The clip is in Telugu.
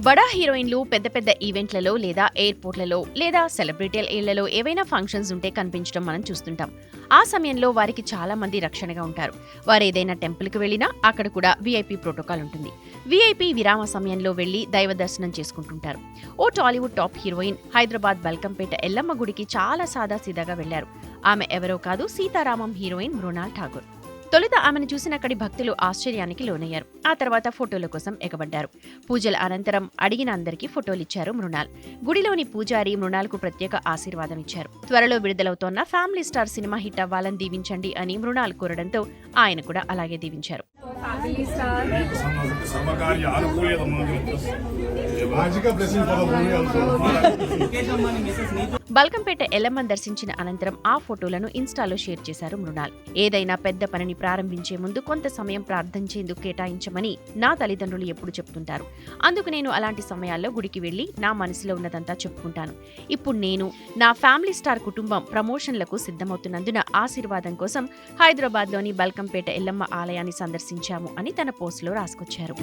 బడా హీరోయిన్లు పెద్ద పెద్ద ఈవెంట్లలో లేదా ఎయిర్పోర్ట్లలో లేదా సెలబ్రిటీల ఇళ్లలో ఏవైనా ఫంక్షన్స్ ఉంటే కనిపించడం మనం చూస్తుంటాం. ఆ సమయంలో వారికి చాలా మంది రక్షణగా ఉంటారు. వారు ఏదైనా టెంపుల్కి వెళ్ళినా అక్కడ కూడా వీఐపీ ప్రోటోకాల్ ఉంటుంది. వీఐపీ విరామ సమయంలో వెళ్లి దైవ దర్శనం చేసుకుంటుంటారు. ఓ Tollywood top heroine Hyderabad Balkampet Yellamma గుడికి చాలా సాదాసీదాగా వెళ్లారు. ఆమె ఎవరో కాదు, సీతారామం హీరోయిన్ మృణాల్ ఠాగూర్. తొలుత ఆమెను చూసిన అక్కడి భక్తులు ఆశ్చర్యానికి లోనయ్యారు. ఆ తర్వాత ఫోటోల కోసం ఎగబడ్డారు. పూజల అనంతరం అడిగిన అందరికీ ఫోటోలిచ్చారు మృణాల్. గుడిలోని పూజారి మృణాల్కు ప్రత్యేక ఆశీర్వాదం ఇచ్చారు. త్వరలో విడుదలవుతోన్న ఫ్యామిలీ స్టార్ సినిమా హిట్ అవ్వాలని దీవించండి అని మృణాల్ కోరడంతో ఆయన కూడా అలాగే దీవించారు. బల్కంపేట ఎల్లమ్మను దర్శించిన అనంతరం ఆ ఫోటోలను ఇన్స్టాలో షేర్ చేశారు మృణాల్. ఏదైనా పెద్ద పనిని ప్రారంభించే ముందు కొంత సమయం ప్రార్థించేందుకు కేటాయించమని నా తల్లిదండ్రులు ఎప్పుడు చెప్తుంటారు. అందుకు నేను అలాంటి సమయాల్లో గుడికి వెళ్లి నా మనసులో ఉన్నదంతా చెప్పుకుంటాను. ఇప్పుడు నేను, నా ఫ్యామిలీ స్టార్ కుటుంబం ప్రమోషన్లకు సిద్ధమవుతున్నందున ఆశీర్వాదం కోసం హైదరాబాద్లోని బల్కంపేట ఎల్లమ్మ ఆలయాన్ని సందర్శించాము అని తన పోస్టులో రాసుకొచ్చారు.